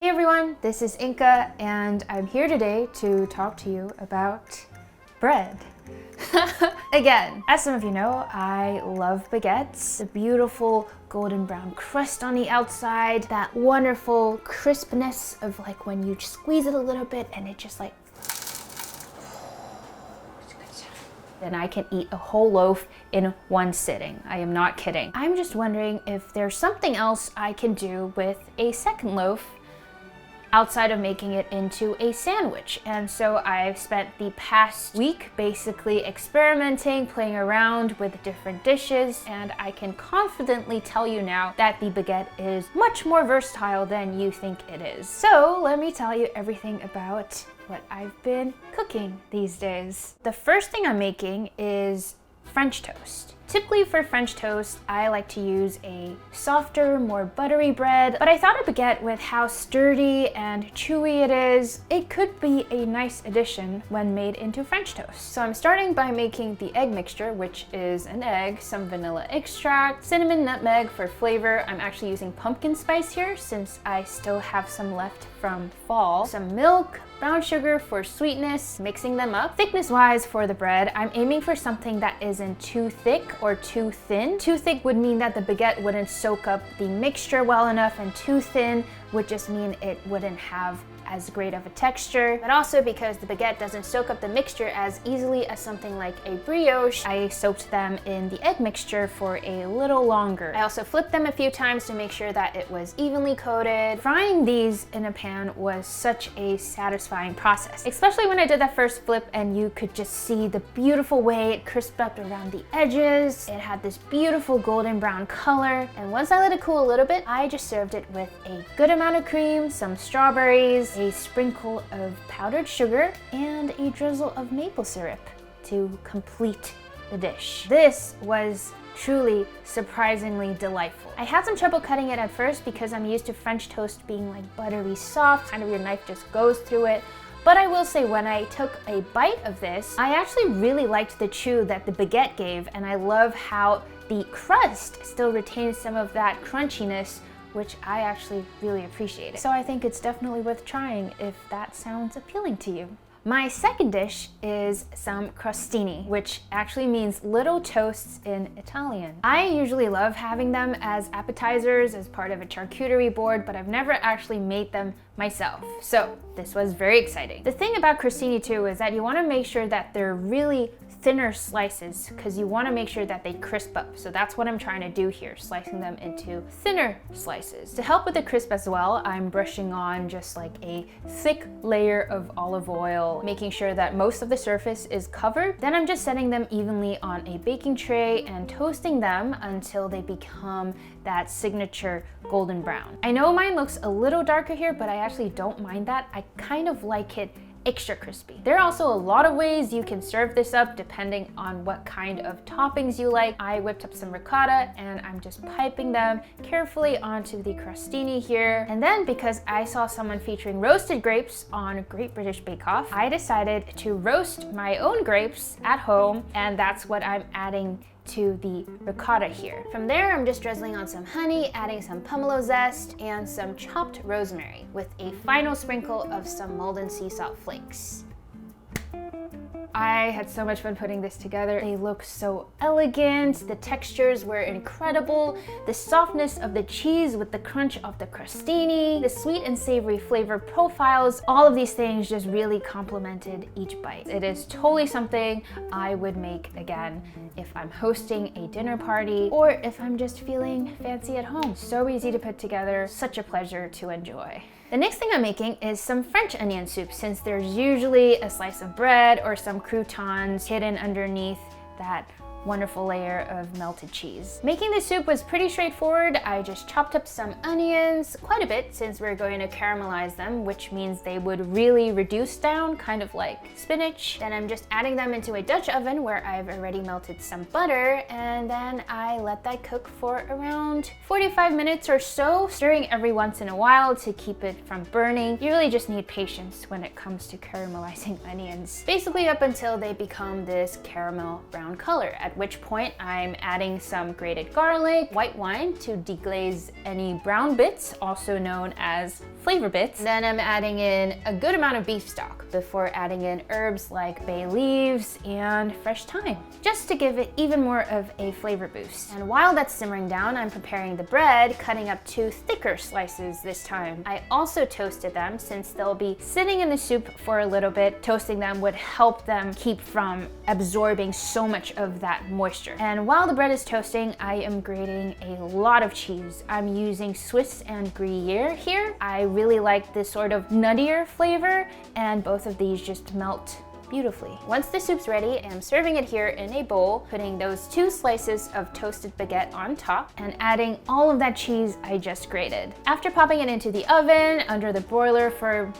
Hey everyone, this is Inga, and I'm here today to talk to you about bread. Again, as some of you know, I love baguettes. The beautiful golden brown crust on the outside, that wonderful crispness of like when you squeeze it a little bit and it just like, and I can eat a whole loaf in one sitting. I am not kidding. I'm just wondering if there's something else I can do with a second loaf outside of making it into a sandwich. And so I've spent the past week basically experimenting, playing around with different dishes, and I can confidently tell you now that the baguette is much more versatile than you think it is. So let me tell you everything about what I've been cooking these days. The first thing I'm making is French toast. Typically for French toast, I like to use a softer, more buttery bread, but I thought a baguette with how sturdy and chewy it is, it could be a nice addition when made into French toast. So I'm starting by making the egg mixture, which is an egg, some vanilla extract, cinnamon, nutmeg for flavor. I'm actually using pumpkin spice here since I still have some left from fall. Some milk, brown sugar for sweetness, mixing them up. Thickness-wise for the bread, I'm aiming for something that isn't too thick or too thin. Too thick would mean that the baguette wouldn't soak up the mixture well enough, and too thin would just mean it wouldn't have as great of a texture. But also because the baguette doesn't soak up the mixture as easily as something like a brioche, I soaked them in the egg mixture for a little longer. I also flipped them a few times to make sure that it was evenly coated. Frying these in a pan was such a satisfying process, especially when I did that first flip and you could just see the beautiful way it crisped up around the edges. It had this beautiful golden brown color, and once I let it cool a little bit, I just served it with a good amount of cream, some strawberries, a sprinkle of powdered sugar, and a drizzle of maple syrup to complete the dish. This was truly surprisingly delightful. I had some trouble cutting it at first because I'm used to French toast being like buttery soft, kind of your knife just goes through it. But I will say when I took a bite of this, I actually really liked the chew that the baguette gave, and I love how the crust still retains some of that crunchiness, which I actually really appreciated. So I think it's definitely worth trying if that sounds appealing to you. My second dish is some crostini, which actually means little toasts in Italian. I usually love having them as appetizers as part of a charcuterie board, but I've never actually made them myself. So this was very exciting. The thing about crostini too is that you want to make sure that they're really thinner slices because you want to make sure that they crisp up. So that's what I'm trying to do here, slicing them into thinner slices. To help with the crisp as well, I'm brushing on just like a thick layer of olive oil, making sure that most of the surface is covered. Then I'm just setting them evenly on a baking tray and toasting them until they become that signature golden brown. I know mine looks a little darker here, but I actually don't mind that. I kind of like it extra crispy. There are also a lot of ways you can serve this up depending on what kind of toppings you like. I whipped up some ricotta and I'm just piping them carefully onto the crostini here. And then because I saw someone featuring roasted grapes on Great British Bake Off, I decided to roast my own grapes at home, and that's what I'm adding to the ricotta here. From there, I'm just drizzling on some honey, adding some pomelo zest and some chopped rosemary with a final sprinkle of some Malden sea salt flakes. I had so much fun putting this together. They look so elegant. The textures were incredible. The softness of the cheese with the crunch of the crostini, the sweet and savory flavor profiles, all of these things just really complemented each bite. It is totally something I would make again if I'm hosting a dinner party or if I'm just feeling fancy at home. So easy to put together, such a pleasure to enjoy. The next thing I'm making is some French onion soup, since there's usually a slice of bread or some croutons hidden underneath that wonderful layer of melted cheese. Making the soup was pretty straightforward. I just chopped up some onions, quite a bit since we're going to caramelize them, which means they would really reduce down, kind of like spinach. Then I'm just adding them into a Dutch oven where I've already melted some butter, and then I let that cook for around 45 minutes or so, stirring every once in a while to keep it from burning. You really just need patience when it comes to caramelizing onions. Basically up until they become this caramel brown color. At at which point I'm adding some grated garlic, white wine to deglaze any brown bits, also known as flavor bits. Then I'm adding in a good amount of beef stock before adding in herbs like bay leaves and fresh thyme, just to give it even more of a flavor boost. And while that's simmering down, I'm preparing the bread, cutting up 2 thicker slices this time. I also toasted them since they'll be sitting in the soup for a little bit. Toasting them would help them keep from absorbing so much of that moisture. And while the bread is toasting, I am grating a lot of cheese. I'm using Swiss and Gruyere here. I really like this sort of nuttier flavor, and both of these just melt beautifully. Once the soup's ready, I'm serving it here in a bowl, putting those 2 slices of toasted baguette on top and adding all of that cheese I just grated. After popping it into the oven under the broiler for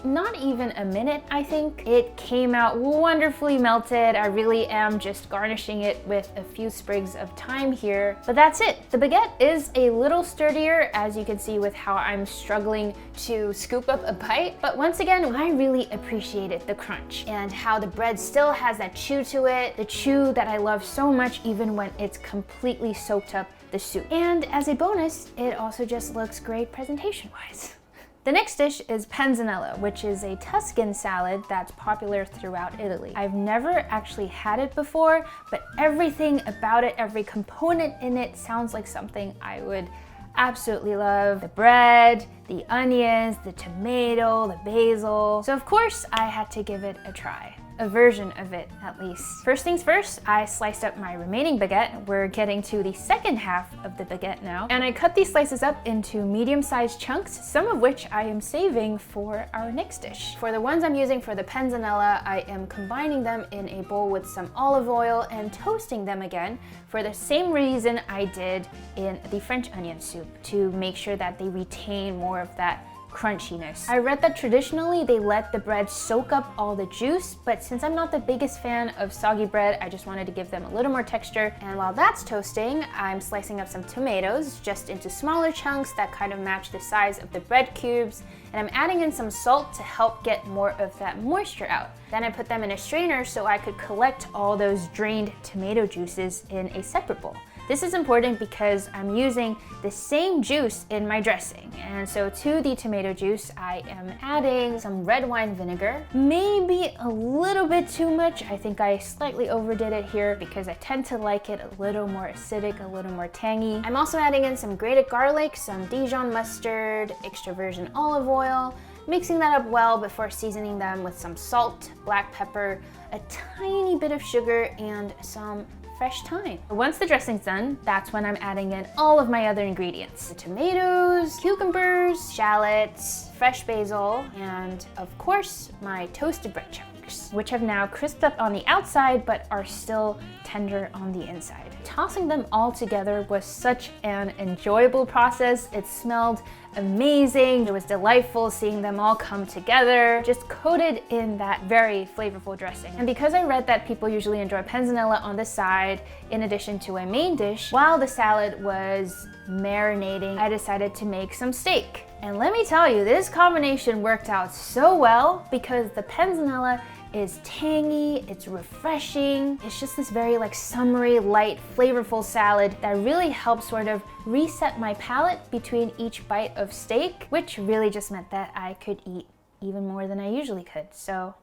not even a minute, I think, it came out wonderfully melted. I really am just garnishing it with a few sprigs of thyme here, but that's it. The baguette is a little sturdier, as you can see with how I'm struggling to scoop up a bite, but once again, I really appreciated the crunch and how the bread still has that chew to it, the chew that I love so much even when it's completely soaked up the soup. And as a bonus, it also just looks great presentation-wise. The next dish is Panzanella, which is a Tuscan salad that's popular throughout Italy. I've never actually had it before, but everything about it, every component in it sounds like something I would absolutely love. The bread, the onions, the tomato, the basil. So of course I had to give it a try. A version of it, at least. First things first, I sliced up my remaining baguette. We're getting to the second half of the baguette now. And I cut these slices up into medium-sized chunks, some of which I am saving for our next dish. For the ones I'm using for the panzanella, I am combining them in a bowl with some olive oil and toasting them again for the same reason I did in the French onion soup, to make sure that they retain more of that crunchiness. I read that traditionally they let the bread soak up all the juice, but since I'm not the biggest fan of soggy bread, I just wanted to give them a little more texture. And while that's toasting, I'm slicing up some tomatoes just into smaller chunks that kind of match the size of the bread cubes, and I'm adding in some salt to help get more of that moisture out. Then I put them in a strainer so I could collect all those drained tomato juices in a separate bowl. This is important because I'm using the same juice in my dressing. And so to the tomato juice, I am adding some red wine vinegar, maybe a little bit too much. I think I slightly overdid it here because I tend to like it a little more acidic, a little more tangy. I'm also adding in some grated garlic, some Dijon mustard, extra virgin olive oil, mixing that up well before seasoning them with some salt, black pepper, a tiny bit of sugar, and some fresh thyme. Once the dressing's done, that's when I'm adding in all of my other ingredients. The tomatoes, cucumbers, shallots, fresh basil, and of course, my toasted bread chunks, which have now crisped up on the outside but are still tender on the inside. Tossing them all together was such an enjoyable process. It smelled amazing. It was delightful seeing them all come together, just coated in that very flavorful dressing. And because I read that people usually enjoy panzanella on the side in addition to a main dish, while the salad was marinating, I decided to make some steak. And let me tell you, this combination worked out so well because the panzanella is tangy, it's refreshing. It's just this very like summery, light, flavorful salad that really helps sort of reset my palate between each bite of steak, which really just meant that I could eat even more than I usually could. So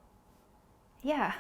yeah.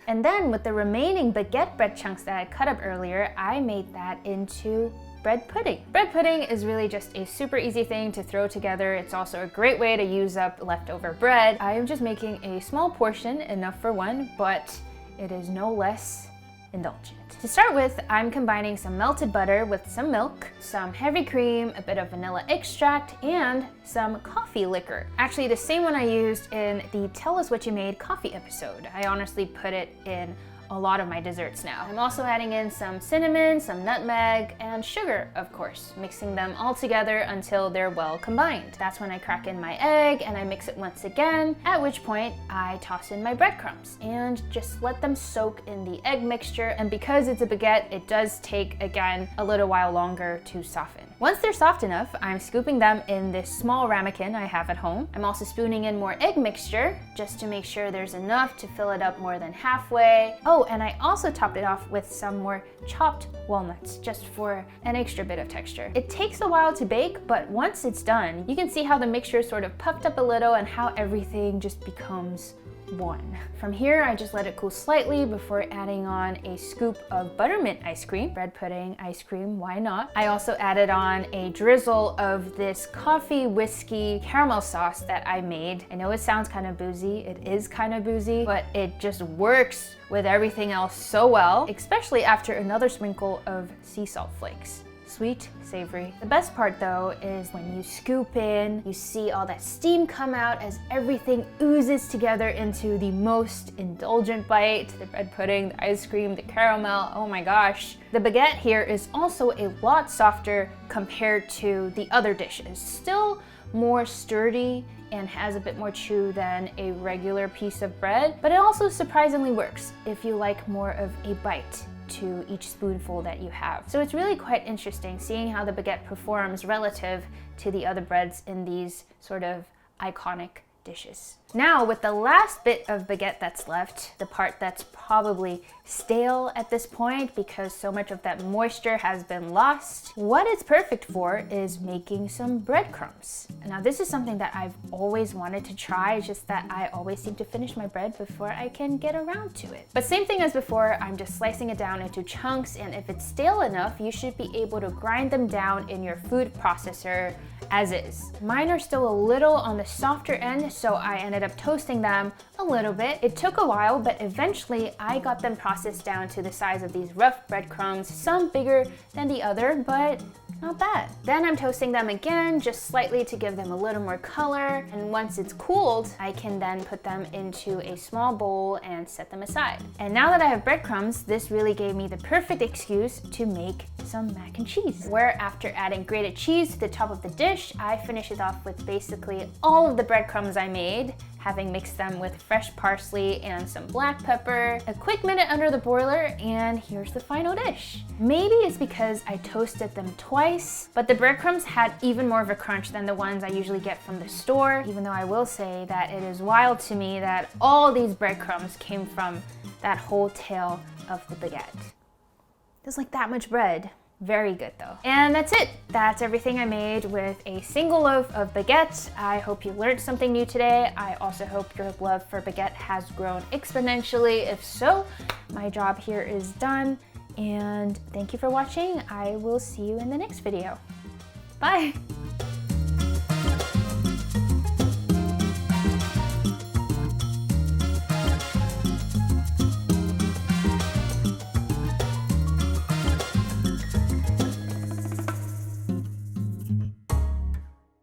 And then with the remaining baguette bread chunks that I cut up earlier, I made that into bread pudding. Bread pudding is really just a super easy thing to throw together. It's also a great way to use up leftover bread. I am just making a small portion, enough for one, but it is no less indulgent. To start with, I'm combining some melted butter with some milk, some heavy cream, a bit of vanilla extract, and some coffee liquor. Actually, the same one I used in the Tell Us What You Made coffee episode. I honestly put it in a lot of my desserts now. I'm also adding in some cinnamon, some nutmeg, and sugar, of course, mixing them all together until they're well combined. That's when I crack in my egg and I mix it once again, at which point I toss in my breadcrumbs and just let them soak in the egg mixture. And because it's a baguette, it does take, again, a little while longer to soften. Once they're soft enough, I'm scooping them in this small ramekin I have at home. I'm also spooning in more egg mixture just to make sure there's enough to fill it up more than halfway. Oh, and I also topped it off with some more chopped walnuts just for an extra bit of texture. It takes a while to bake, but once it's done, you can see how the mixture sort of puffed up a little and how everything just becomes one. From here, I just let it cool slightly before adding on a scoop of buttermint ice cream, bread pudding ice cream, why not? I also added on a drizzle of this coffee whiskey caramel sauce that I made. I know it sounds kind of boozy, it is kind of boozy, but it just works with everything else so well, especially after another sprinkle of sea salt flakes. Sweet, savory. The best part though is when you scoop in, you see all that steam come out as everything oozes together into the most indulgent bite. The bread pudding, the ice cream, the caramel, oh my gosh. The baguette here is also a lot softer compared to the other dishes. Still more sturdy and has a bit more chew than a regular piece of bread, but it also surprisingly works if you like more of a bite to each spoonful that you have. So it's really quite interesting seeing how the baguette performs relative to the other breads in these sort of iconic dishes. Now, with the last bit of baguette that's left, the part that's probably stale at this point because so much of that moisture has been lost, what it's perfect for is making some breadcrumbs. Now, this is something that I've always wanted to try, it's just that I always seem to finish my bread before I can get around to it. But same thing as before, I'm just slicing it down into chunks, and if it's stale enough, you should be able to grind them down in your food processor as is. Mine are still a little on the softer end, so I ended up toasting them a little bit. It took a while, but eventually I got them processed down to the size of these rough breadcrumbs, some bigger than the other, but not bad. Then I'm toasting them again, just slightly to give them a little more color, and once it's cooled, I can then put them into a small bowl and set them aside. And now that I have breadcrumbs, this really gave me the perfect excuse to make some mac and cheese, where after adding grated cheese to the top of the dish, I finish it off with basically all of the breadcrumbs I made, having mixed them with fresh parsley and some black pepper. A quick minute under the broiler, and here's the final dish. Maybe it's because I toasted them twice, but the breadcrumbs had even more of a crunch than the ones I usually get from the store, even though I will say that it is wild to me that all these breadcrumbs came from that whole tail of the baguette. There's like that much bread. Very good though. And that's it. That's everything I made with a single loaf of baguette. I hope you learned something new today. I also hope your love for baguette has grown exponentially. If so, my job here is done. And thank you for watching. I will see you in the next video. Bye.